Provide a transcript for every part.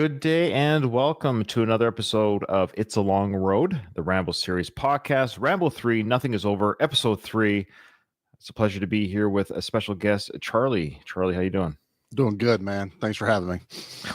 Good day and welcome to another episode of It's a Long Road, the Rambo series podcast. Rambo 3, Nothing is Over, episode 3. It's a pleasure to be here with a special guest, Charlie. Charlie, how you doing? Doing good, man. Thanks for having me.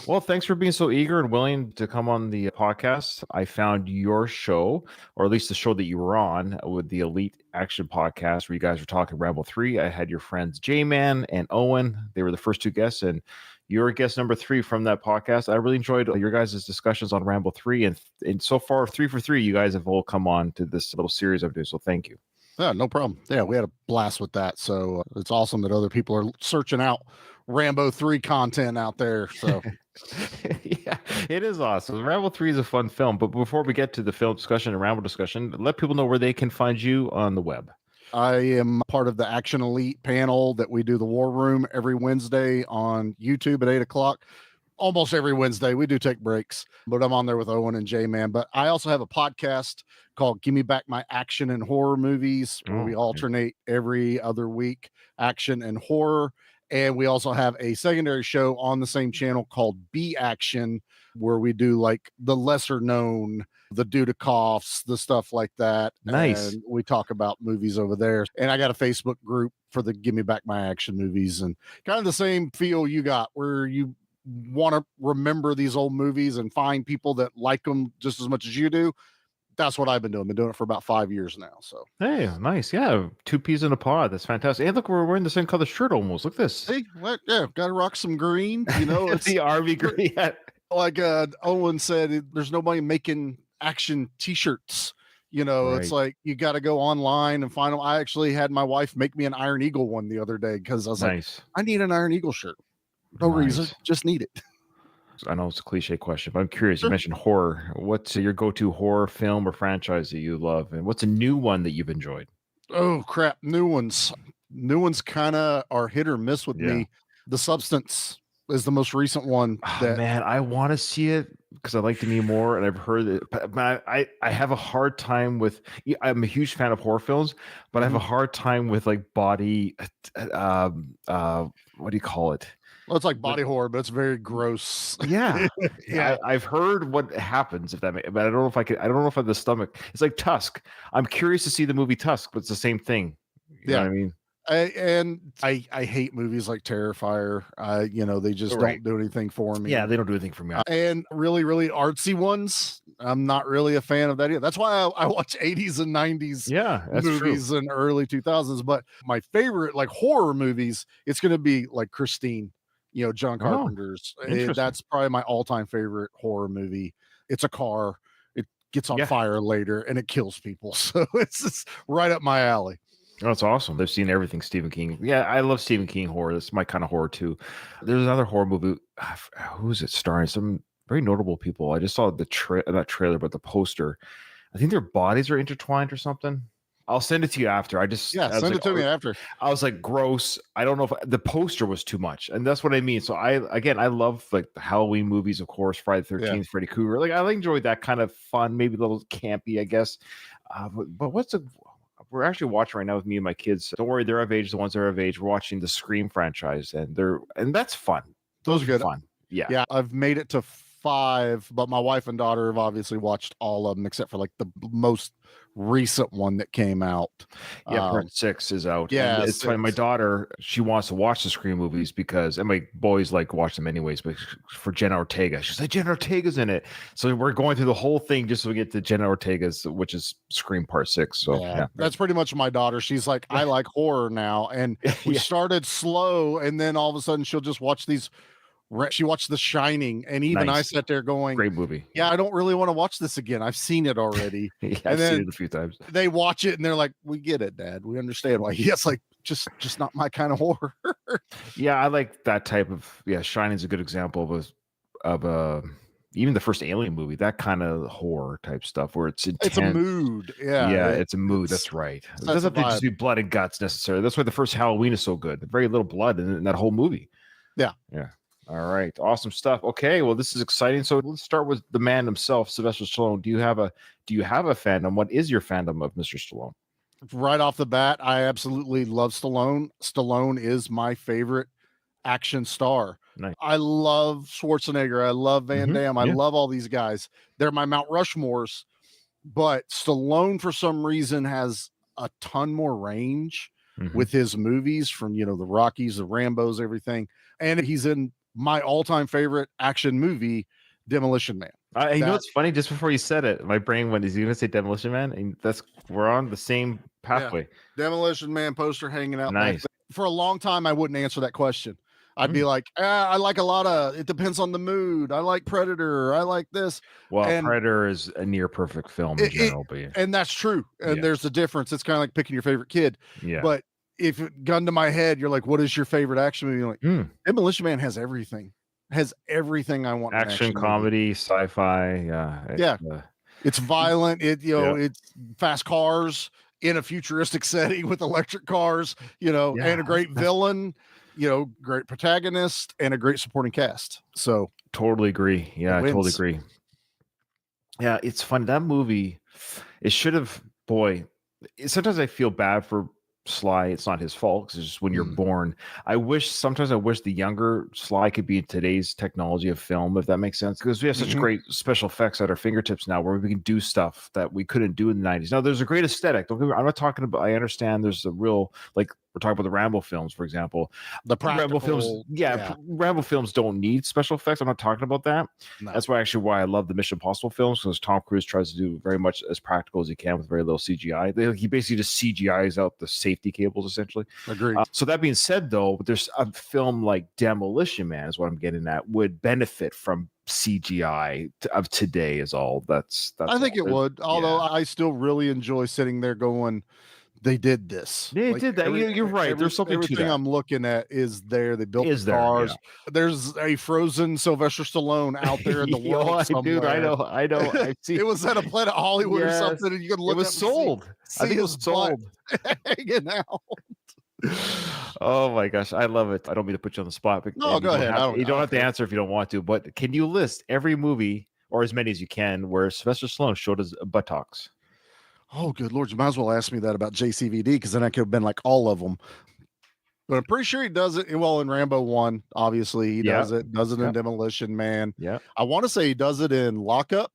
Well, thanks for being so eager and willing to come on the podcast. I found your show, or at least the show that you were on with the Elite Action podcast, where you guys were talking Rambo 3. I had your friends J-Man and Owen. They were the first two guests, and you're guest number 3 from that podcast. I really enjoyed your guys' discussions on Rambo 3, and so far, 3 for 3, you guys have all come on to this little series I'm doing, so thank you. Yeah, no problem. Yeah, we had a blast with that. So it's awesome that other people are searching out Rambo 3 content out there. So yeah, it is awesome. Rambo 3 is a fun film. But before we get to the film discussion and Rambo discussion, let people know where they can find you on the web. I am part of the Action Elite panel that we do the War Room every Wednesday on YouTube at 8 o'clock. Almost every Wednesday. We do take breaks, but I'm on there with Owen and J-Man. But I also have a podcast called Give Me Back My Action and Horror Movies, where we alternate every other week, action and horror. And we also have a secondary show on the same channel called B Action, where we do like the lesser known, the Dudikoffs, the stuff like that. Nice. And we talk about movies over there. And I got a Facebook group for the Give Me Back My Action movies, and kind of the same feel you got, where you want to remember these old movies and find people that like them just as much as you do. That's what I've been doing. Been doing it for about 5 years now. So hey, nice. Yeah, 2 peas in a pod. That's fantastic. And look, we're wearing the same color shirt almost. Look at this. Hey, what? Yeah, gotta rock some green. You know, It's the RV green. Like Owen said, there's nobody making action t-shirts. You know, Right. It's like you got to go online and find them. I actually had my wife make me an Iron Eagle one the other day because I was Nice. like, I need an Iron Eagle shirt. No reason, just need it. I know it's a cliche question, but I'm curious. You mentioned horror. What's your go-to horror film or franchise that you love? And what's a new one that you've enjoyed? Oh, crap. New ones kind of are hit or miss with me. The Substance is the most recent one. Man, I want to see it because I like Demi Moore and I've heard it. But I have a hard time with, I'm a huge fan of horror films, but I have a hard time with like body, what do you call it? Well, it's like body horror, but it's very gross. Yeah. I've heard what happens if that but I don't know if I don't know if I have the stomach. It's like Tusk. I'm curious to see the movie Tusk, but it's the same thing. You know what I mean? I hate movies like Terrifier. They just don't do anything for me. Yeah, they don't do anything for me. And really, really artsy ones, I'm not really a fan of that either. That's why I watch 80s and 90s movies and early 2000s. But my favorite like horror movies, it's going to be like Christine, John Carpenter's. That's probably my all-time favorite horror movie. It's a car. It gets on fire later and it kills people. So it's just right up my alley. Oh, that's awesome. They've seen everything Stephen King. Yeah, I love Stephen King horror. That's my kind of horror too. There's another horror movie. Who is it starring? Some very notable people. I just saw the not trailer, but the poster. I think their bodies are intertwined or something. I'll send it to you after. Send it to me after. I was like, gross. I don't know if the poster was too much, and that's what I mean. So I love like the Halloween movies, of course, Friday the 13th, Freddy Krueger. Like I enjoy that kind of fun, maybe a little campy, I guess. But we're actually watching right now with me and my kids. Don't worry, they're of age. The ones that are of age, we're watching the Scream franchise, and that's fun. Those are good. Fun. Yeah. I've made it to 5, but my wife and daughter have obviously watched all of them except for like the most recent one that came out. Part 6 is out. Yeah, and it's funny. My daughter, she wants to watch the Scream movies and my boys like watch them anyways. But for Jenna Ortega, she's like, Jenna Ortega's in it. So we're going through the whole thing just so we get to Jenna Ortega's, which is Scream Part 6. So that's pretty much my daughter. She's like, I like horror now, and we started slow, and then all of a sudden she'll just watch these. She watched The Shining, and even I sat there going, great movie. Yeah, I don't really want to watch this again. I've seen it already. I've seen it a few times. They watch it and they're like, we get it, Dad. We understand why. Yes, like just not my kind of horror. Yeah, I like that type of Shining's a good example of even the first Alien movie, that kind of horror type stuff where it's intense. It's a mood. It's a mood. That's right. It doesn't have to just be blood and guts necessarily. That's why the first Halloween is so good. Very little blood in that whole movie. Yeah. All right. Awesome stuff. Okay. Well, this is exciting. So let's start with the man himself, Sylvester Stallone. Do you have a fandom? What is your fandom of Mr. Stallone? Right off the bat, I absolutely love Stallone. Stallone is my favorite action star. Nice. I love Schwarzenegger. I love Van Damme. I Yeah. love all these guys. They're my Mount Rushmores. But Stallone, for some reason, has a ton more range with his movies from, the Rockies, the Rambos, everything. And he's in my all-time favorite action movie, Demolition Man. You know what's funny? Just before you said it, my brain went, is he going to say Demolition Man? And we're on the same pathway. Yeah. Demolition Man poster hanging out. Nice. For a long time, I wouldn't answer that question. I'd be like, I like a lot of, it depends on the mood. I like Predator. I like this. Well, Predator is a near perfect film in general. And that's true. And there's a difference. It's kind of like picking your favorite kid. Yeah. But if gun to my head, you're like, what is your favorite action movie? You're like, Demolition Man has everything. Has everything I want. Action comedy, sci-fi. Yeah. It's violent. It's fast cars in a futuristic setting with electric cars, and a great villain. Great protagonist and a great supporting cast. So totally agree. Yeah, I totally agree. Yeah, it's fun. That movie, it should have, sometimes I feel bad for Sly. It's not his fault because it's just when you're born. Sometimes I wish the younger Sly could be in today's technology of film, if that makes sense, because we have such great special effects at our fingertips now where we can do stuff that we couldn't do in the 90s. Now, there's a great aesthetic. I'm not talking about, I understand there's a real, like, we're talking about the Rambo films, for example. The Rambo films, Rambo films don't need special effects. I'm not talking about that. No. That's why I love the Mission Impossible films, because Tom Cruise tries to do very much as practical as he can with very little CGI. He basically just CGIs out the safety cables, essentially. Agreed. So that being said, though, there's a film like Demolition Man is what I'm getting at, would benefit from CGI of today is all. That's I think it would, although I still really enjoy sitting there going, they did this. They did that. You're right. There's something to that. Everything I'm looking at is there. They built the cars. Yeah. There's a frozen Sylvester Stallone out there in the world somewhere. Dude, I know. I see. It was at a Planet Hollywood or something, and you could look. It was sold. I think it was sold. Hanging out. Oh my gosh, I love it. I don't mean to put you on the spot, but no, go ahead. You don't have to answer if you don't want to. But can you list every movie, or as many as you can, where Sylvester Stallone showed his buttocks? Oh, good Lord. You might as well ask me that about JCVD, because then I could have been like all of them. But I'm pretty sure he does it. Well, in Rambo 1, obviously, he does it. Does it in Demolition Man. Yeah. I want to say he does it in Lockup.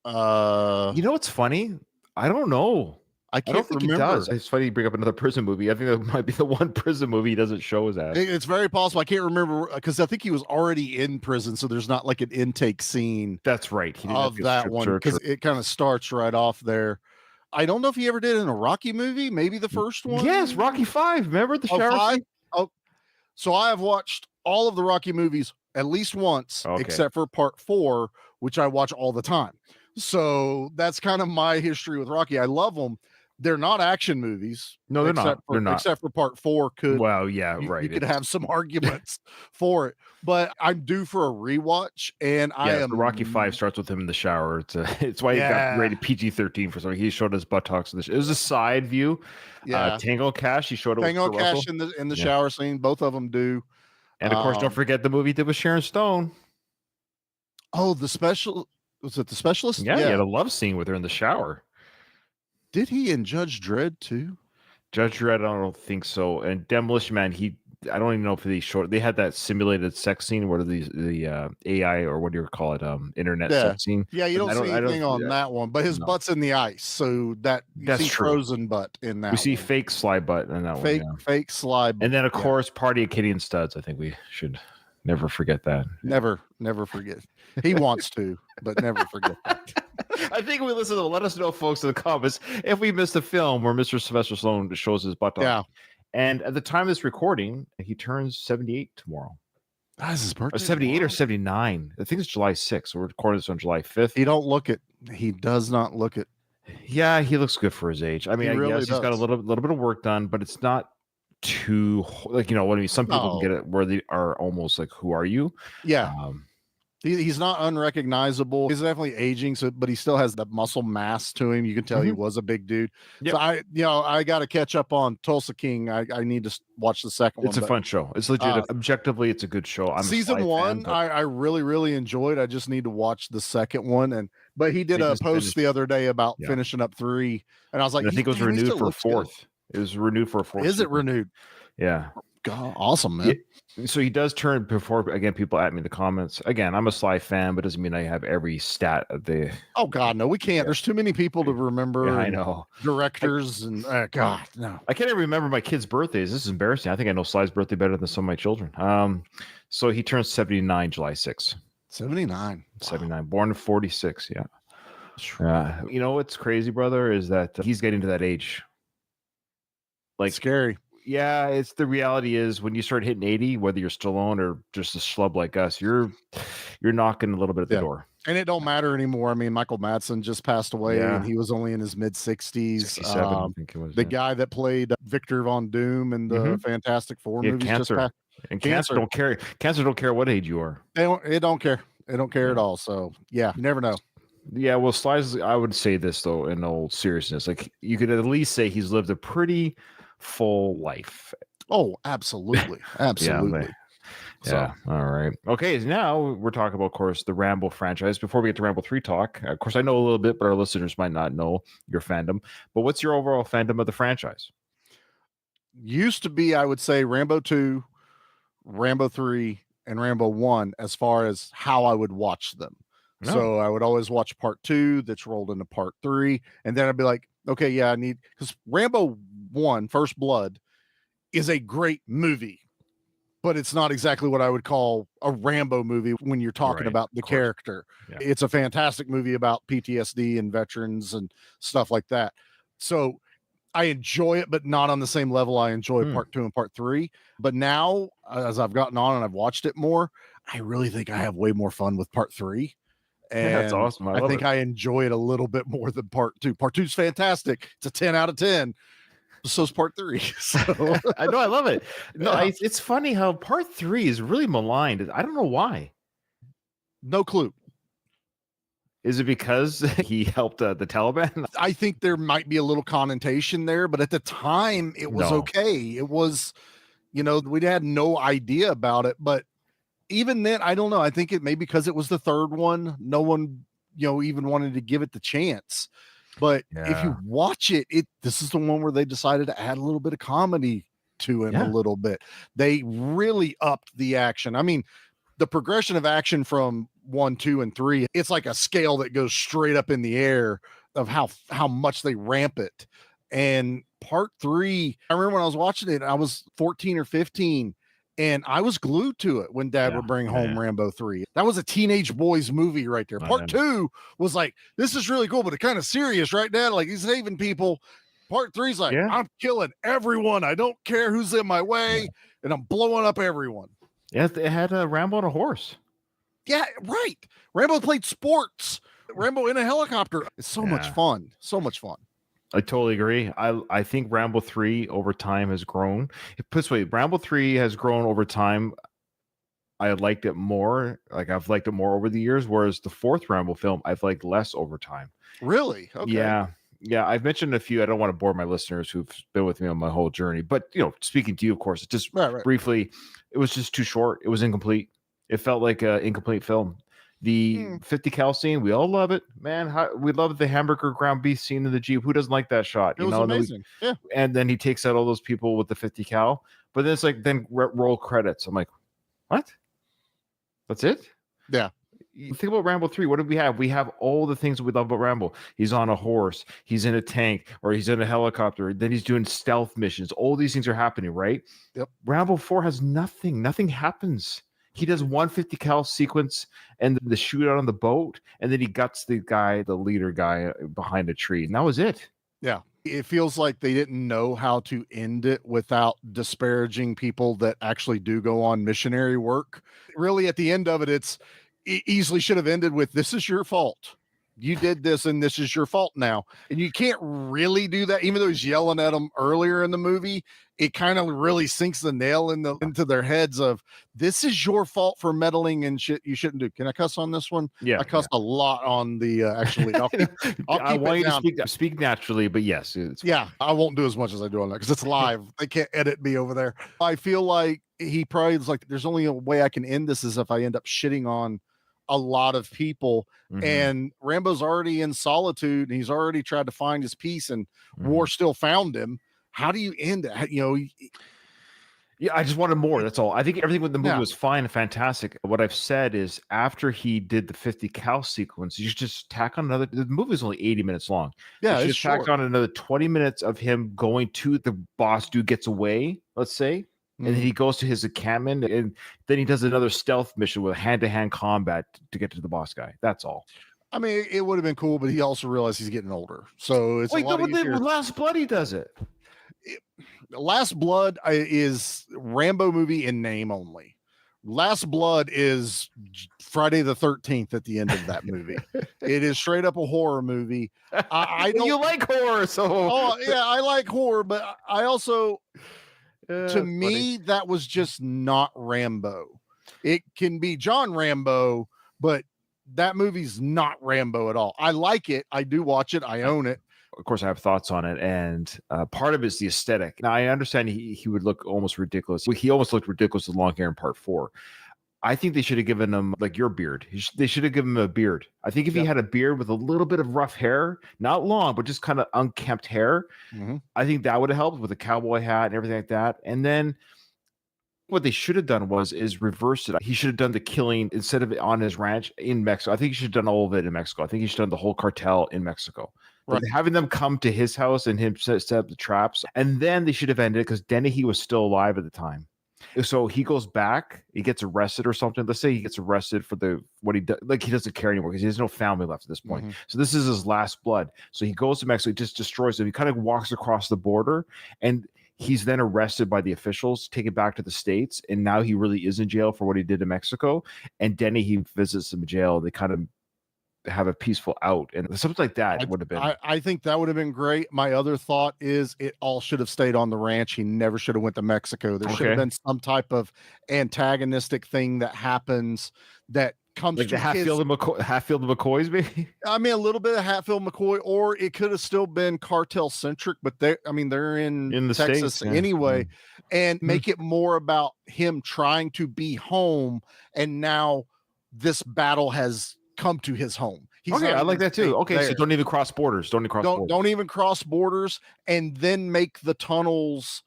You know what's funny? I don't know. I don't think remember. He does. It's funny you bring up another prison movie. I think that might be the one prison movie he doesn't show his ass. It's very possible. I can't remember, because I think he was already in prison, so there's not like an intake scene. That's right. Of that one, because it kind of starts right off there. I don't know if he ever did in a Rocky movie, maybe the first one. Yes, Rocky 5. Remember the shower scene? Oh, so I have watched all of the Rocky movies at least once, except for part 4, which I watch all the time. So that's kind of my history with Rocky. I love them. They're not action movies. No, they're not. They're not. Except for part 4 could. Well, yeah, right. You could have some arguments for it, but I'm due for a rewatch, and the Rocky 5 starts with him in the shower. It's why he got rated PG-13 for something. He showed his buttocks. It was a side view. Yeah. Tango Cash. He showed it. Tango Cash in the shower scene. Both of them do. And of course, don't forget the movie he did with Sharon Stone. Oh, was it The Specialist? Yeah, he had a love scene with her in the shower. Did he in Judge Dredd too? Judge Dredd, I don't think so. And Demolition Man, I don't even know if they had that simulated sex scene where the AI, or what do you call it, internet sex scene. Yeah, you don't see anything on that one, but his butt's in the ice, so that's true. Frozen butt in that. We see fake Sly butt in that one. Fake Sly butt. And then of course, Party at Kitty and Studs. I think we should never forget that. Never forget. He wants to, but never forget that. I think we listen to let us know, folks, in the comments, if we missed a film where Mr. Sylvester Stallone shows his butt. Yeah. And at the time of this recording, he turns 78 tomorrow. That's his birthday. 78 or 79. I think it's July 6th. So we're recording this on July 5th. He does not look it. Yeah, he looks good for his age. I mean, I guess he's got a little bit of work done, but it's not too, like, some people can get it where they are almost like, who are you? Yeah. He's not unrecognizable. He's definitely aging, but he still has that muscle mass to him. You can tell he was a big dude. Yep. So I got to catch up on Tulsa King. I need to watch the second one. It's a fun show. It's legit. Objectively, it's a good show. I'm season 1. I really, really enjoyed. I just need to watch the second one. But he did a post the other day about finishing up 3, and I was like, I think it was renewed for a 4th. It was renewed for a 4th. Is it renewed? Yeah. awesome, man. So he does turn before, again, people at me in the comments. Again, I'm a Sly fan, but doesn't mean I have every stat of the. Oh God, no, we can't. There's too many people to remember. Yeah, I know. Directors and God, no. I can't even remember my kids' birthdays. This is embarrassing. I think I know Sly's birthday better than some of my children. So he turns 79 July 6th. 79. 79. Born in 46. Yeah. You know what's crazy, brother, is that he's getting to that age. Like, scary. Yeah, it's the reality is when you start hitting 80, whether you're Stallone or just a schlub like us, you're knocking a little bit at the door. And it don't matter anymore. I mean, Michael Madsen just passed away, and he was only in his mid 60s. 67, I think it was. The guy that played Victor Von Doom in the Fantastic Four movies. Cancer. And cancer don't care. Cancer don't care what age you are. It don't care. They don't care at all. So yeah, you never know. Yeah, well, Sly's, I would say this though, in all seriousness, like you could at least say he's lived a pretty full life. Oh, absolutely. Absolutely. Yeah. All right. Okay. Now we're talking about, of course, the Rambo franchise. Before we get to Rambo 3 talk, of course, I know a little bit, but our listeners might not know your fandom. But what's your overall fandom of the franchise? Used to be, I would say, Rambo 2, Rambo 3, and Rambo 1 as far as how I would watch them. No. So I would always watch part 2 that's rolled into part 3. And then I'd be like, okay, yeah, I need, because Rambo 1, First Blood, is a great movie, but it's not exactly what I would call a Rambo movie when you're talking about the character. Yeah. It's a fantastic movie about PTSD and veterans and stuff like that. So I enjoy it, but not on the same level I enjoy part 2 and part 3. But now, as I've gotten on and I've watched it more, I really think I have way more fun with part 3. And that's awesome. I think I enjoy it a little bit more than part 2. Part 2 is fantastic. It's a 10 out of 10. So's part 3. So I know, I love it. No, it's funny how part 3 is really maligned. I don't know why. No clue. Is it because he helped the Taliban? I think there might be a little connotation there, but at the time it was okay. It was, we had no idea about it, but even then, I don't know. I think it may because it was the third one. No one, even wanted to give it the chance. But if you watch it, this is the one where they decided to add a little bit of comedy to him a little bit. They really upped the action. I mean, the progression of action from 1, 2, and 3, it's like a scale that goes straight up in the air of how much they ramp it. And part 3, I remember when I was watching it, I was 14 or 15. And I was glued to it when Dad would bring home Rambo 3. That was a teenage boy's movie right there. Part 2 was like, this is really cool, but it's kind of serious, right, Dad? Like, he's saving people. Part 3's like, I'm killing everyone. I don't care who's in my way, and I'm blowing up everyone. Yeah, it had Rambo on a horse. Yeah, right. Rambo played sports. Rambo in a helicopter. It's so much fun. So much fun. I totally agree. I think Rambo 3 over time has grown. Put this way, Rambo 3 has grown over time. I liked it more. Like I've liked it more over the years, whereas the fourth Rambo film I've liked less over time. Really? Okay. Yeah. I've mentioned a few. I don't want to bore my listeners who've been with me on my whole journey, but speaking to you, of course, just briefly, it was just too short. It was incomplete. It felt like an incomplete film. The 50 cal scene, we all love it, man. We love the hamburger ground beef scene in the Jeep. Who doesn't like that shot? It was amazing. And then he takes out all those people with the 50 cal, but then it's like, then roll credits. I'm like, what? That's it? Yeah. You think about Rambo 3. What do we have? We have all the things that we love about Rambo. He's on a horse, he's in a tank, or he's in a helicopter. Then he's doing stealth missions. All these things are happening, right? Yep. Rambo 4 has nothing. Nothing happens. He does 150 cal sequence and the shootout on the boat, and then he guts the leader guy behind a tree, and that was it. Yeah, it feels like they didn't know how to end it without disparaging people that actually do go on missionary work. Really, at the end of it, it easily should have ended with, "This is your fault. You did this, and this is your fault now." And you can't really do that, even though he's yelling at them earlier in the movie. It kind of really sinks the nail into their heads of, this is your fault for meddling and shit you shouldn't do. Can I cuss on this one? Yeah, I cussed a lot on the actually. I want you to speak naturally, but yes, I won't do as much as I do on that because it's live. They can't edit me over there. I feel like he probably was like, there's only a way I can end this is if I end up shitting on a lot of people. And Rambo's already in solitude, and he's already tried to find his peace, and war still found him. How do you end it? Yeah, I just wanted more. That's all. I think everything with the movie Yeah. was fine and fantastic. What I've said is after he did the 50 cal sequence, you should just tack on another. The movie is only 80 minutes long. Yeah, You should it's just tack short. on another 20 minutes of him going to the boss dude gets away, let's say. And then he goes to his encampment, and then he does another stealth mission with hand-to-hand combat to get to the boss guy. That's all. I mean, it would have been cool, but he also realized he's getting older, so it's Wait, a lot with easier. Last Blood, he does it. Last Blood is Rambo movie in name only. Last Blood is Friday the 13th at the end of that movie. It is straight up a horror movie. I don't. You like horror, so Oh yeah, I like horror, but I also, to me, funny. that was just not Rambo. It can be John Rambo, but that movie's not Rambo at all. I like it. I do watch it. I own it. Of course, I have thoughts on it, and part of it is the aesthetic. Now, I understand he would look almost ridiculous. He almost looked ridiculous with long hair in part 4. I think they should have given him like your beard. They should have given him a beard. I think if he had a beard with a little bit of rough hair, not long, but just kind of unkempt hair, I think that would have helped with a cowboy hat and everything like that. And then what they should have done is reverse it. He should have done the killing instead of on his ranch in Mexico. I think he should have done all of it in Mexico. I think he should have done the whole cartel in Mexico. Right. But having them come to his house and him set up the traps, and then they should have ended because Dennehy was still alive at the time. So he goes back, he gets arrested or something. Let's say he gets arrested for what he does. Like he doesn't care anymore because he has no family left at this point. So this is his last blood. So he goes to Mexico, he just destroys them. He kind of walks across the border, and he's then arrested by the officials, taken back to the States, and now he really is in jail for what he did in Mexico. And Dennehy visits him in jail. They kind of have a peaceful out, and something like that would have been. I think that would have been great. My other thought is it all should have stayed on the ranch. He never should have went to Mexico. There should have been some type of antagonistic thing that happens that comes like to the Hatfield and McCoys, maybe. I mean, a little bit of Hatfield McCoy, or it could have still been cartel centric, but they're in the Texas States, anyway, and make it more about him trying to be home, and now this battle has come to his home. I like that too. Okay, so don't even cross borders. Don't even cross borders, and then make the tunnels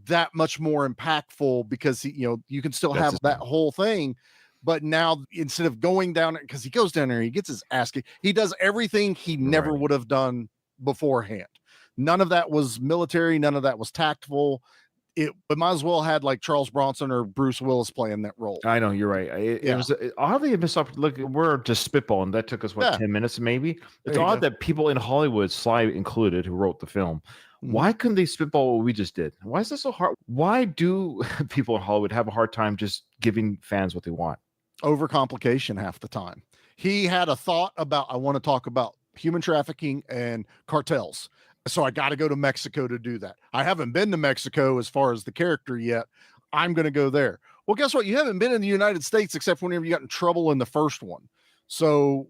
that much more impactful because you can still have that whole thing. But now instead of going down, because he goes down there, he gets his ass kicked. He does everything he never would have done beforehand. None of that was military. None of that was tactful. It might as well had like Charles Bronson or Bruce Willis playing that role. I know, you're right. It was oddly missed up. Look, we're just spitballing. That took us 10 minutes maybe. It's odd that people in Hollywood, Sly included, who wrote the film, why couldn't they spitball what we just did? Why is this so hard? Why do people in Hollywood have a hard time just giving fans what they want? Overcomplication half the time. He had a thought about, I want to talk about human trafficking and cartels. So I got to go to Mexico to do that. I haven't been to Mexico as far as the character yet. I'm going to go there. Well, guess what? You haven't been in the United States except whenever you got in trouble in the first one. So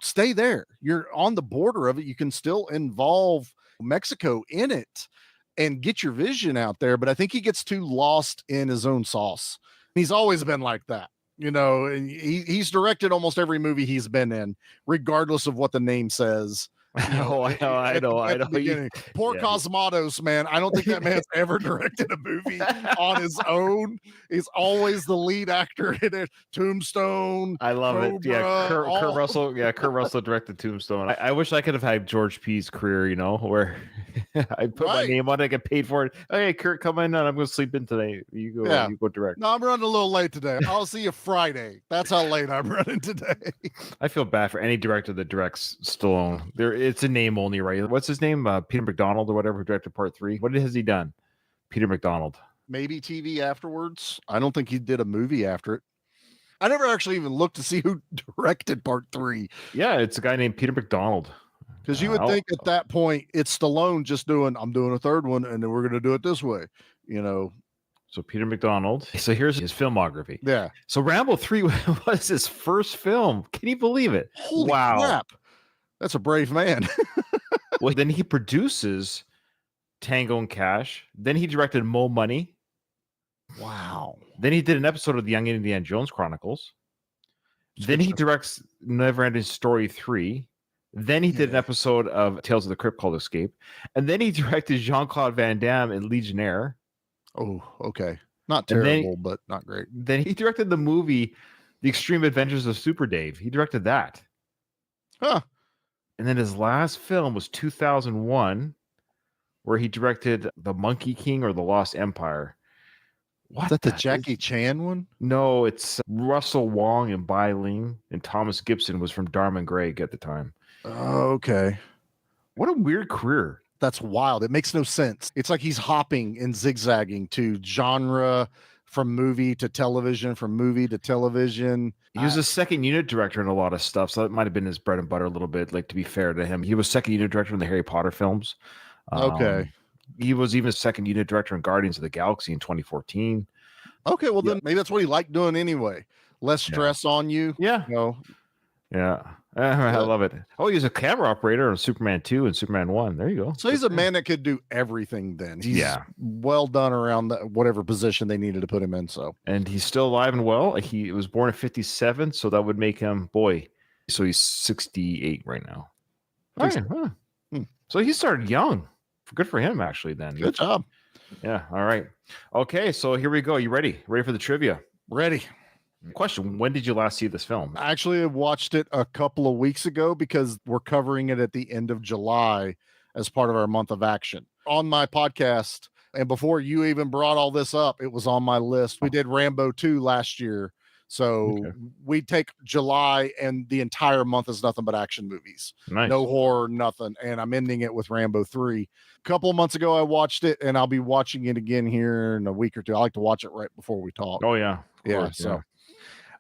stay there. You're on the border of it. You can still involve Mexico in it and get your vision out there. But I think he gets too lost in his own sauce. He's always been like that. He's directed almost every movie he's been in, regardless of what the name says. I know. Poor Cosmatos, man. I don't think that man's ever directed a movie on his own. He's always the lead actor in it. Tombstone. I love Cobra, it. Yeah, Kurt Russell. Yeah, Kurt Russell directed Tombstone. I wish I could have had George P's career. where I put my name on it, I get paid for it. Hey, Kurt, come in. I'm going to sleep in today. You go. You go direct. No, I'm running a little late today. I'll see you Friday. That's how late I'm running today. I feel bad for any director that directs Stallone. It's a name only, right? What's his name? Peter McDonald or whatever, who directed part 3. What has he done? Peter McDonald. Maybe TV afterwards. I don't think he did a movie after it. I never actually even looked to see who directed part 3. Yeah, it's a guy named Peter McDonald. Because you would think at that point it's Stallone just I'm doing a third one, and then we're going to do it this way, So Peter McDonald. So here's his filmography. Yeah. So Rambo 3 was his first film. Can you believe it? Holy crap. That's a brave man. Well, then he produces Tango and Cash. Then he directed Mo Money. Wow. Then he did an episode of the Young Indiana Jones Chronicles. Then he directs Neverending Story 3. Then he did an episode of Tales of the Crypt called Escape. And then he directed Jean-Claude Van Damme in Legionnaire. Oh, okay. Not And terrible, but not great. then he directed the movie The Extreme Adventures of Super Dave. He directed that. Huh. And then his last film was 2001, where he directed The Monkey King or The Lost Empire. Is that the Jackie Chan one? No, it's Russell Wong and Bai Ling, and Thomas Gibson was from Dharma and Greg at the time. Oh, okay. What a weird career. That's wild. It makes no sense. It's like he's hopping and zigzagging to genre, from movie to television, from movie to television. He was a second unit director in a lot of stuff, so that might have been his bread and butter a little bit. Like, to be fair to him, he was second unit director in the Harry Potter films. Okay. He was even a second unit director in Guardians of the Galaxy in 2014. Okay, well then maybe that's what he liked doing anyway. Less stress on you. Yeah. Yeah. I love it. Oh, he's a camera operator on Superman 2 and Superman 1. There you go. So he's a man that could do everything then. He's well done around whatever position they needed to put him in. So, and he's still alive and well. He was born in 57, so that would make him, so he's 68 right now. All right. Huh. So he started young. Good for him, actually, then. Good job. Yeah. All right. Okay, so here we go. You ready? Ready for the trivia? Ready. Question: when did you last see this film? Actually, I watched it a couple of weeks ago because we're covering it at the end of July as part of our month of action on my podcast. And before you even brought all this up, it was on my list. We did Rambo 2 last year. So we take July and the entire month is nothing but action movies. Nice. No horror, nothing. And I'm ending it with Rambo 3. A couple of months ago, I watched it and I'll be watching it again here in a week or two. I like to watch it right before we talk. Oh, yeah. So.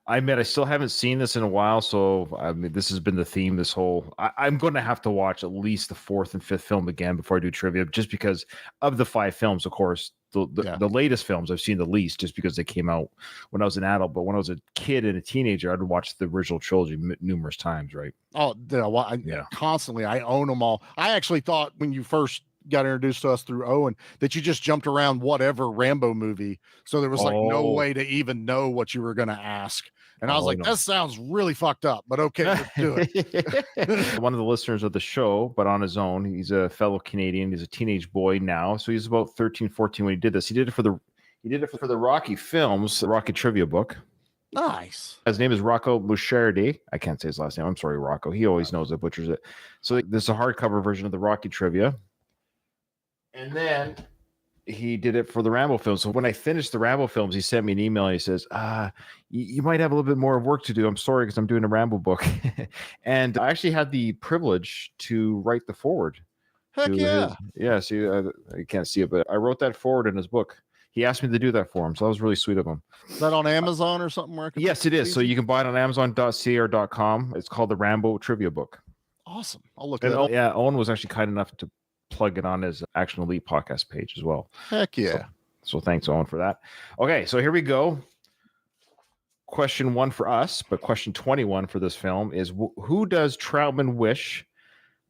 I admit I still haven't seen this in a while, so I mean this has been the theme. This whole I'm going to have to watch at least the fourth and fifth film again before I do trivia, just because of the 5 films. Of course, the latest films I've seen the least, just because they came out when I was an adult. But when I was a kid and a teenager, I'd watch the original trilogy numerous times. Right? Oh, constantly. I own them all. I actually thought when you first got introduced to us through Owen that you just jumped around whatever Rambo movie, so there was like no way to even know what you were going to ask, and I was like, that sounds really fucked up, but okay, let's do it. One of the listeners of the show, but on his own. He's a fellow Canadian. He's a teenage boy now, so he's about 13, 14 when he did this. He did it for the Rocky films, the Rocky trivia book. Nice. His name is Rocco Mujahideen. I can't say his last name. I'm sorry, Rocco. He always knows I butchers it. So this is a hardcover version of the Rocky trivia. And then he did it for the Rambo films. So when I finished the Rambo films, he sent me an email and he says, you might have a little bit more work to do. I'm sorry, because I'm doing a Rambo book. And I actually had the privilege to write the foreword. Heck yeah. See, I can't see it, but I wrote that foreword in his book. He asked me to do that for him, so that was really sweet of him. Is that on Amazon or something? Yes, it is. So you can buy it on Amazon.ca or .com. It's called the Rambo Trivia Book. Awesome. I'll look at it. Yeah, Owen was actually kind enough to plug it on his Action Elite podcast page as well. Heck yeah. So thanks, Owen, for that. Okay, so here we go. Question 1 for us, but question 21 for this film is who does Troutman wish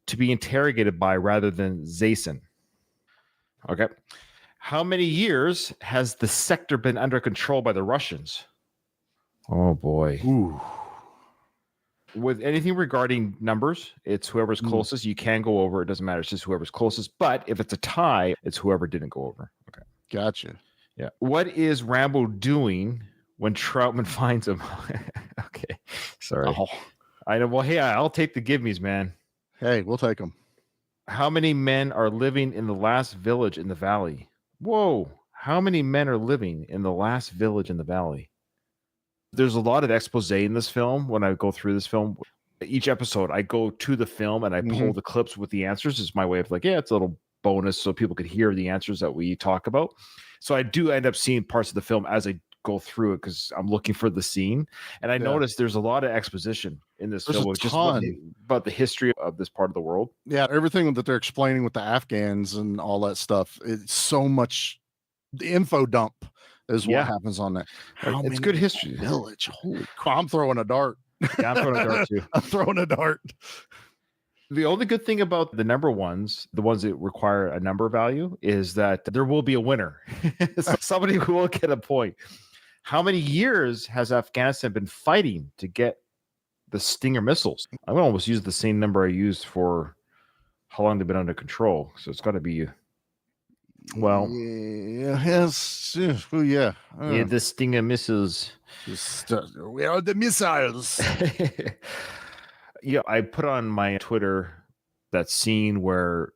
to be interrogated by rather than Zason? Okay. How many years has the sector been under control by the Russians? Oh, boy. Ooh. With anything regarding numbers, it's whoever's closest. You can go over. It doesn't matter. It's just whoever's closest. But if it's a tie, it's whoever didn't go over. Okay. Gotcha. Yeah. What is Rambo doing when Troutman finds him? Okay. Sorry. Oh. I know. Well, hey, I'll take the give-me's, man. Hey, we'll take them. How many men are living in the last village in the valley? Whoa. How many men are living in the last village in the valley? There's a lot of expose in this film. When I go through this film, each episode, I go to the film and I pull the clips with the answers. It's my way of like, it's a little bonus so people could hear the answers that we talk about. So I do end up seeing parts of the film as I go through it because I'm looking for the scene. And I noticed there's a lot of exposition in this film, just about the history of this part of the world. Yeah, everything that they're explaining with the Afghans and all that stuff. It's so much the info dump is what happens on that. It's good history. Village. Holy crap. I'm throwing a dart. Yeah, I'm throwing a dart too. I'm throwing a dart. The only good thing about the number ones, the ones that require a number value, is that there will be a winner. Somebody who will get a point. How many years has Afghanistan been fighting to get the Stinger missiles? I'm going to almost use the same number I used for how long they've been under control. So it's got to be Well, yes. Oh, yeah. yeah, the Stinger missiles. Where are the missiles? Yeah, I put on my Twitter that scene where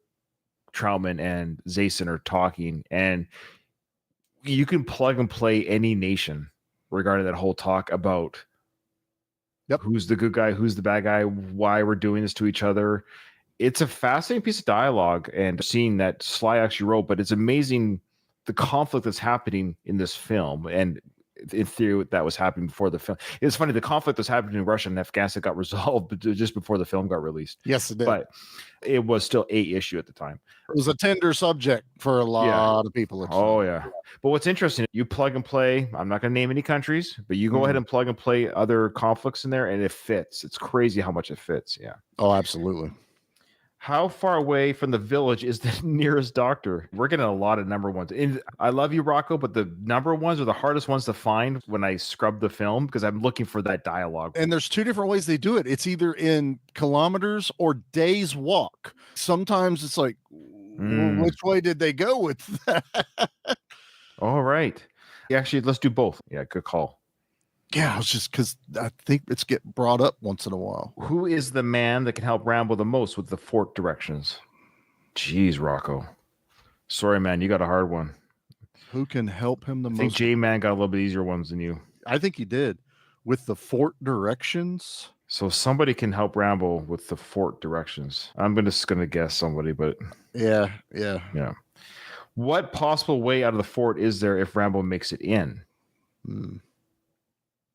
Troutman and Zason are talking, and you can plug and play any nation regarding that whole talk about who's the good guy, who's the bad guy, why we're doing this to each other. It's a fascinating piece of dialogue and scene that Sly actually wrote, but it's amazing the conflict that's happening in this film. And in theory, that was happening before the film. It's funny, the conflict was happening in Russia and Afghanistan got resolved just before the film got released. Yes, it did. But it was still a issue at the time. It was a tender subject for a lot of people. Oh, yeah. But what's interesting, you plug and play, I'm not going to name any countries, but you go ahead and plug and play other conflicts in there, and it fits. It's crazy how much it fits. Yeah. Oh, absolutely. How far away from the village is the nearest doctor? We're getting a lot of number ones. And I love you, Rocco, but the number ones are the hardest ones to find when I scrub the film because I'm looking for that dialogue. And there's two different ways they do it. It's either in kilometers or days walk. Sometimes it's like, which way did they go with that? All right. Yeah, actually, let's do both. Yeah, good call. Yeah, it's just because I think it's get brought up once in a while. Who is the man that can help Rambo the most with the fort directions? Jeez, Rocco. Sorry, man, you got a hard one. Who can help him the most? I think J-Man got a little bit easier ones than you. I think he did. With the fort directions? So somebody can help Rambo with the fort directions. I'm just going to guess somebody, but... Yeah. What possible way out of the fort is there if Rambo makes it in?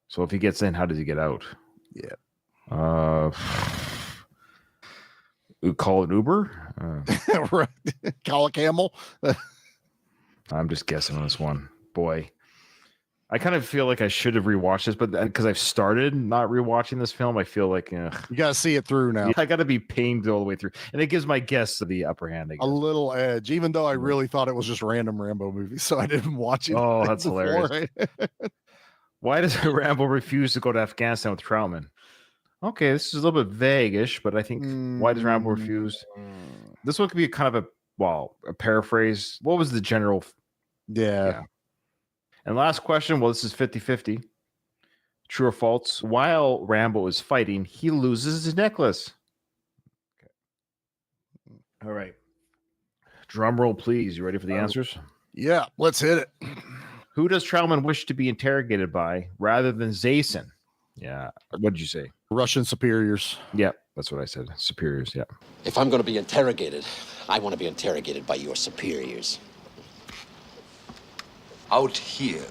So if he gets in, how does he get out? Yeah. Call an Uber? Right. Call a camel? I'm just guessing on this one. Boy. I kind of feel like I should have rewatched this, but because I've started not rewatching this film, I feel like you got to see it through now. I got to be pained all the way through, and it gives my guess the upper hand. A little edge, even though I really thought it was just random Rambo movies, so I didn't watch it. Oh, that's hilarious! Why does Rambo refuse to go to Afghanistan with Troutman? Okay, this is a little bit vague-ish, but I think why does Rambo refuse? This one could be kind of a paraphrase. What was the general? Yeah. And last question, well, this is 50-50. True or false? While Rambo is fighting, he loses his necklace. Okay. All right. Drum roll, please. You ready for the answers? Yeah, let's hit it. Who does Troutman wish to be interrogated by rather than Zason? Yeah. What did you say? Russian superiors. Yeah, that's what I said. Superiors, yeah. If I'm going to be interrogated, I want to be interrogated by your superiors. Out here,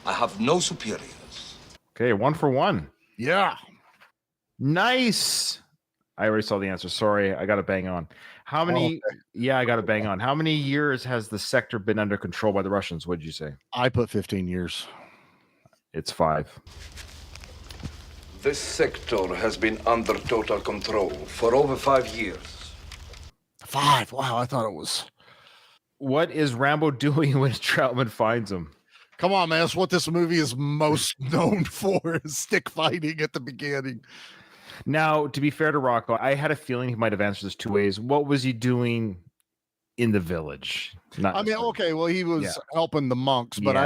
I have no superiors. Okay, 1 for 1. Yeah. Nice. I already saw the answer. Sorry, I got to bang on. How many? Oh, okay. Yeah, I got to bang on. How many years has the sector been under control by the Russians? What did you say? I put 15 years. It's 5. This sector has been under total control for over 5 years. 5? Wow, I thought it was... What is Rambo doing when Troutman finds him? Come on, man. That's what this movie is most known for, is stick fighting at the beginning. Now, to be fair to Rocco, I had a feeling he might have answered this 2 ways. What was he doing in the village? Okay, well, he was helping the monks, but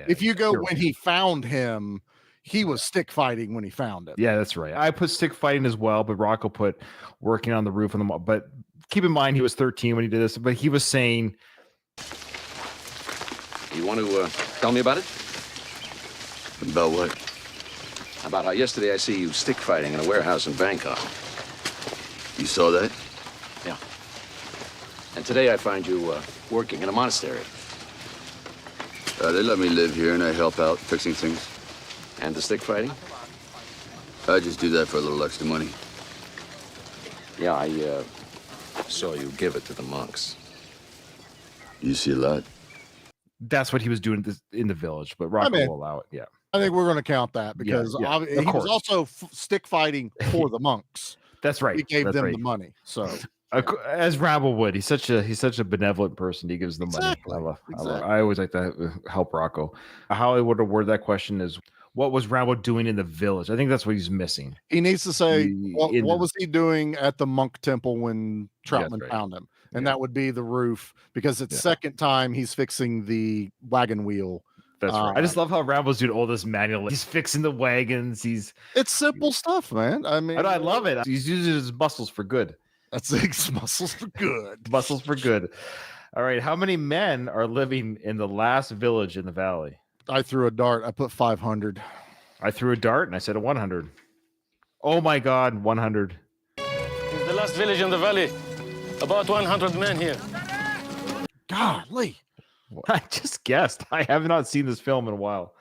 if you go when he found him, he was stick fighting when he found him. Yeah, that's right. I put stick fighting as well, but Rocco put working on the roof of the monk. But keep in mind, he was 13 when he did this, but he was saying... You want to tell me about it? About what? About how yesterday I see you stick fighting in a warehouse in Bangkok. You saw that? Yeah. And today I find you working in a monastery. They let me live here and I help out fixing things. And the stick fighting? I just do that for a little extra money. Yeah, I saw you give it to the monks. You see a lot. That's what he was doing in the village, but Rocco will allow it. Yeah. I think we're going to count that because he was also stick fighting for the monks. That's right. He gave them the money. So as Rambo would, he's such a benevolent person. He gives them money. I always like to help Rocco. How I would have worded that question is, what was Rambo doing in the village? I think that's what he's missing. He needs to say, what was he doing at the monk temple when Troutman found him? and that would be the roof, because it's second time he's fixing the wagon wheel. That's right. I just love how Rambo's doing all this manual. He's fixing the wagons. It's simple stuff, man. I mean, I love it. He's using his muscles for good. That's his muscles for good. Muscles for good. All right. How many men are living in the last village in the valley? I threw a dart. I put 500. I threw a dart and I said a 100. Oh my God, 100. It's the last village in the valley. About 100 men here. Golly. I just guessed. I have not seen this film in a while.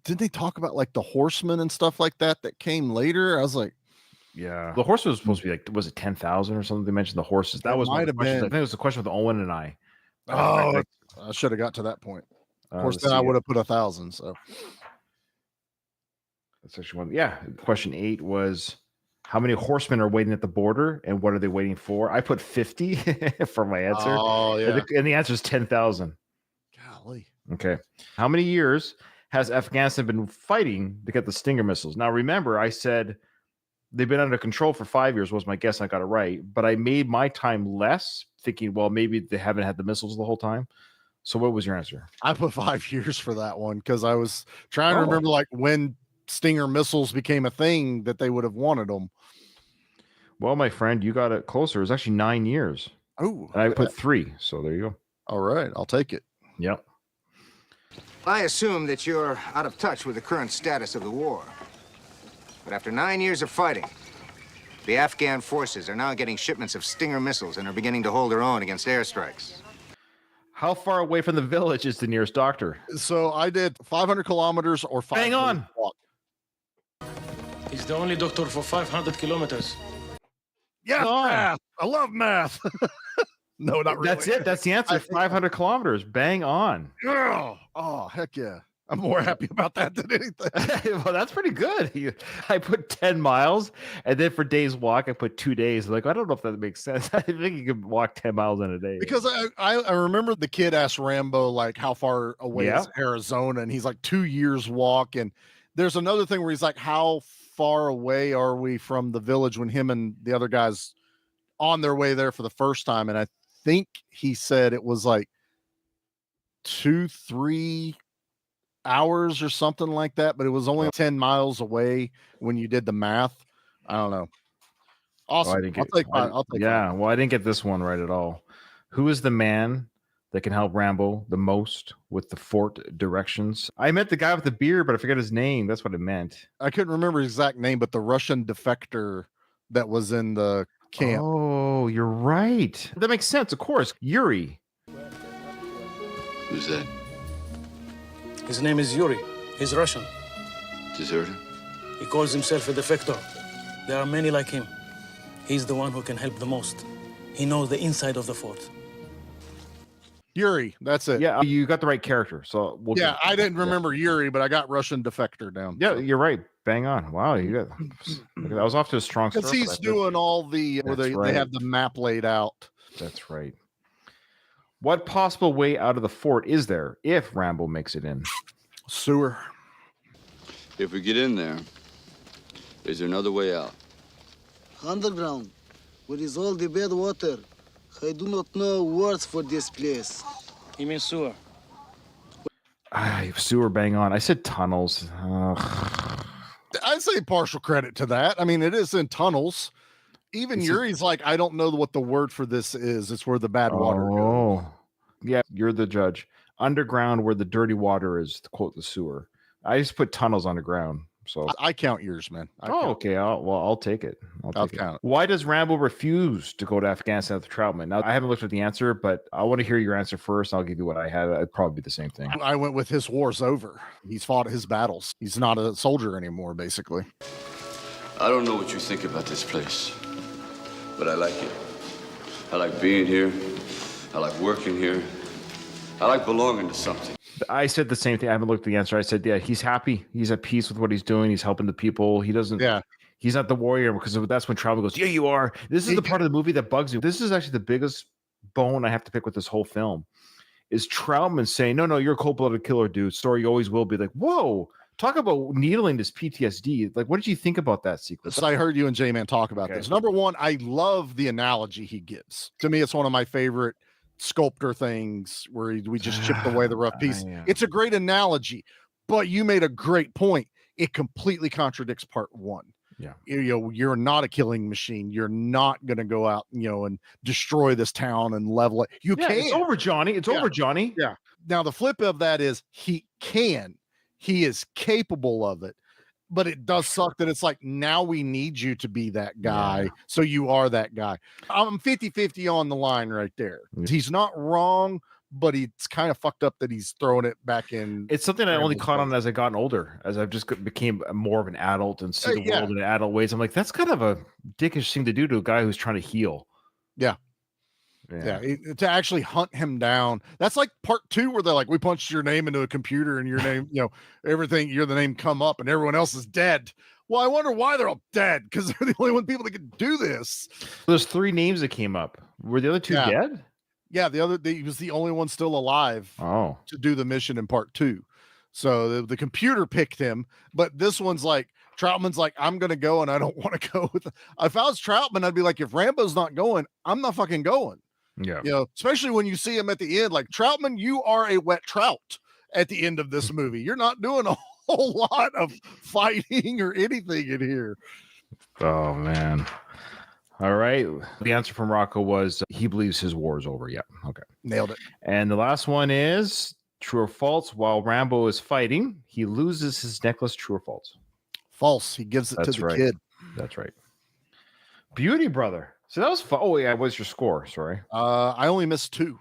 Didn't they talk about like the horsemen and stuff like that came later? I was like, yeah. The horse was supposed to be like, was it 10,000 or something? They mentioned the horses. That was might have been. I think it was a question with Owen and I. Oh, I should have got to that point. Of course, then I would have put 1,000. So that's actually one. Yeah. Question 8 was, how many horsemen are waiting at the border and what are they waiting for? I put 50 for my answer. Oh, yeah. And the answer is 10,000. Golly. Okay. How many years has Afghanistan been fighting to get the Stinger missiles? Now, remember, I said they've been under control for 5 years was my guess. I got it right. But I made my time less, thinking, well, maybe they haven't had the missiles the whole time. So what was your answer? I put 5 years for that one because I was trying to remember like when Stinger missiles became a thing that they would have wanted them. Well, my friend, you got it closer. It was actually 9 years. Oh, and I put 3. So there you go. All right. I'll take it. Yep. I assume that you're out of touch with the current status of the war. But after 9 years of fighting, the Afghan forces are now getting shipments of Stinger missiles and are beginning to hold their own against airstrikes. How far away from the village is the nearest doctor? So I did 500 kilometers or 5 Bang on. walk. He's the only doctor for 500 kilometers. Yeah, math. I love math. No, not really. That's it. That's the answer. 500 kilometers. Bang on. Oh, heck yeah. I'm more happy about that than anything. Well, that's pretty good. I put 10 miles, and then for days walk, I put 2 days. Like, I don't know if that makes sense. I think you could walk 10 miles in a day. Because I remember the kid asked Rambo, like, how far away is Arizona? And he's like, 2 years walk. And there's another thing where he's like, how far away are we from the village when him and the other guys on their way there for the first time? And I think he said it was like 2-3 hours or something like that, but it was only 10 miles away when you did the math. I don't know. Awesome. I'll take yeah, mine. well, I didn't get this one right at all. Who is the man that can help Rambo the most with the fort directions? I meant the guy with the beard, but I forget his name. That's what it meant. I couldn't remember his exact name, but the Russian defector that was in the camp. Oh, you're right. That makes sense. Of course. Yuri. Who's that? His name is Yuri. He's Russian. Deserter? He calls himself a defector. There are many like him. He's the one who can help the most. He knows the inside of the fort. Yuri, that's it. Yeah, you got the right character. So I didn't remember Yuri, but I got Russian defector down. Yeah, you're right. Bang on. Wow, you got. I was off to a strong start. Because he's doing all the where they have the map laid out. That's right. What possible way out of the fort is there if Rambo makes it in? Sewer. If we get in there, is there another way out? Underground, where is all the bad water. I do not know words for this place. He means sewer. Sewer, bang on. I said tunnels. I'd say partial credit to that. I mean, it is in tunnels. Even Yuri's like, I don't know what the word for this is. It's where the bad water goes. Oh, yeah, you're the judge. Underground, where the dirty water is, to quote the sewer. I just put tunnels underground. So I count yours, man. Okay. I'll take it. I'll count it. Why does Rambo refuse to go to Afghanistan with Troutman? Now, I haven't looked at the answer, but I want to hear your answer first. I'll give you what I had. It'd probably be the same thing. I went with his war's over. He's fought his battles. He's not a soldier anymore, basically. I don't know what you think about this place, but I like it. I like being here. I like working here. I like belonging to something. I said the same thing. I haven't looked at the answer. I said, yeah, he's happy. He's at peace with what he's doing. He's helping the people. He doesn't. Yeah. He's not the warrior, because that's when Troutman goes, yeah, you are. This is the part of the movie that bugs me. This is actually the biggest bone I have to pick with this whole film is Troutman saying, no, you're a cold-blooded killer, dude. Story always will be like, whoa, talk about needling this PTSD. Like, what did you think about that sequence? So I heard you and J-Man talk about Okay. this. Number one, I love the analogy he gives. To me, it's one of my favorite sculptor things where we just chipped away the rough piece. Yeah. It's a great analogy, but you made a great point. It completely contradicts part one. Yeah. You're not a killing machine. You're not going to go out, and destroy this town and level it. You Yeah, can. it's over, Johnny. It's over, Johnny. Yeah. Now the flip of that is he is capable of it, but it does suck that it's like, now we need you to be that guy. Yeah. So you are that guy. I'm 50-50 on the line right there. Yeah. He's not wrong, but it's kind of fucked up that he's throwing it back in. It's something I only caught on as I gotten older, as I've just became more of an adult and see the world in adult ways. I'm like, that's kind of a dickish thing to do to a guy who's trying to heal. Yeah. To actually hunt him down. That's like part two, where they're like, we punched your name into a computer and your name, everything, you're the name come up and everyone else is dead. Well, I wonder why they're all dead, because they're the only one people that can do this. There's 3 names that came up. Were the other 2 dead? Yeah, he was the only one still alive to do the mission in part 2. So the computer picked him, but this one's like, Troutman's like, I'm going to go and I don't want to go with. If I was Troutman, I'd be like, if Rambo's not going, I'm not fucking going. Yeah. Especially when you see him at the end, like, Troutman, you are a wet trout at the end of this movie. You're not doing a whole lot of fighting or anything in here. Oh, man. All right. The answer from Rocco was he believes his war is over. Yeah. Okay. Nailed it. And the last one is true or false. While Rambo is fighting, he loses his necklace. True or false? False. He gives it to the kid. That's right. Beauty, brother. So that was fun. Oh, yeah. What's your score? Sorry. I only missed 2.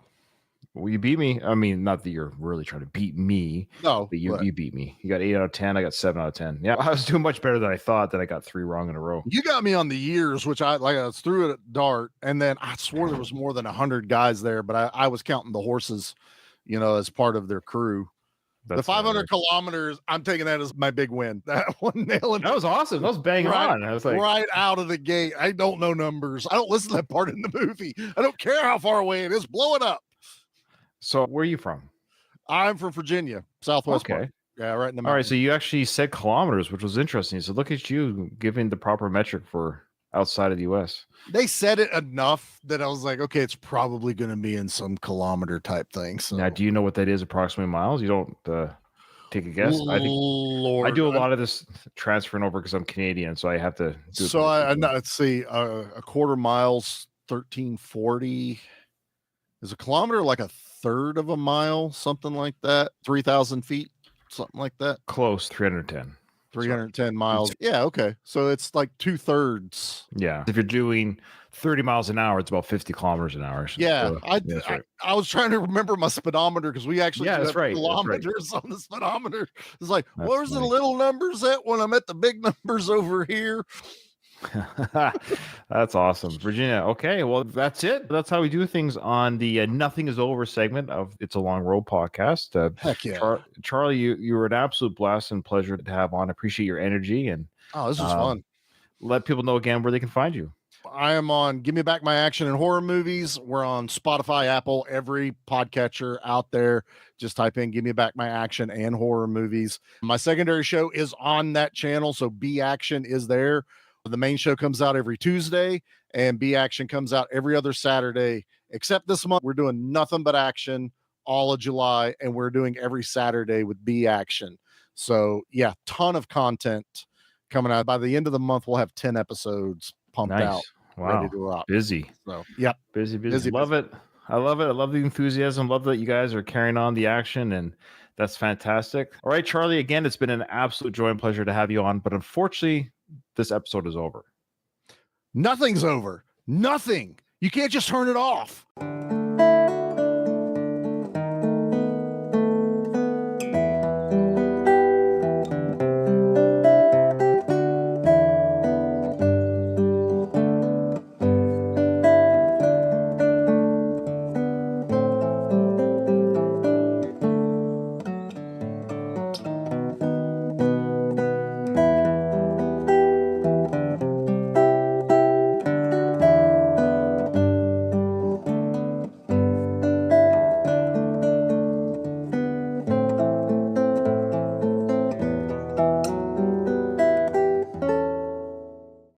Well, you beat me. I mean, not that you're really trying to beat me. No, but you beat me. You got 8 out of 10. I got 7 out of 10. Yeah, I was doing much better than I thought. That I got 3 wrong in a row. You got me on the years, which I was threw it at dart, and then I swore there was more than 100 guys there, but I was counting the horses, as part of their crew. The 500 kilometers, I'm taking that as my big win. That one nailing. That was awesome. That was bang on. I was like, right out of the gate. I don't know numbers. I don't listen to that part in the movie. I don't care how far away it is. Blow it up. So where are you from? I'm from Virginia, Southwest. Okay. Part. Yeah, right in the mountains. All right. So you actually said kilometers, which was interesting. So look at you giving the proper metric for outside of the U.S. They said it enough that I was like, okay, it's probably going to be in some kilometer type thing. So now, do you know what that is approximately miles? You don't take a guess? I think I do a lot of this transferring over because I'm Canadian, so I have to do it. So let's see, a quarter mile's 1340. Is a kilometer like a third of a mile, something like that? 3,000 feet, something like that. Close, 310. 310 miles. Yeah, okay. So it's like 2/3. Yeah. If you're doing 30 miles an hour, it's about 50 kilometers an hour. Yeah. So, I was trying to remember my speedometer because we actually that's have right. kilometers on the speedometer. It's like, where's funny. the little numbers at when I'm at the big numbers over here? That's awesome. Virginia. Okay, well, that's it. That's how we do things on the Nothing is Over segment of It's a Long Road podcast. Heck yeah. Charlie, you were an absolute blast and pleasure to have on. Appreciate your energy. And this was fun. Let people know again where they can find you. I am on Give Me Back My Action and Horror Movies. We're on Spotify, Apple, every podcatcher out there. Just type in Give Me Back My Action and Horror Movies. My secondary show is on that channel, so B Action is there. The main show comes out every Tuesday, and B Action comes out every other Saturday, except this month. We're doing nothing but action all of July, and we're doing every Saturday with B Action. So, yeah, ton of content coming out. By the end of the month, we'll have 10 episodes pumped out. Wow. Ready to rock. Busy. So, yep. Busy. Love it. I love it. I love the enthusiasm. Love that you guys are carrying on the action, and that's fantastic. All right, Charlie, again, it's been an absolute joy and pleasure to have you on, but unfortunately, this episode is over. Nothing's over. Nothing. You can't just turn it off.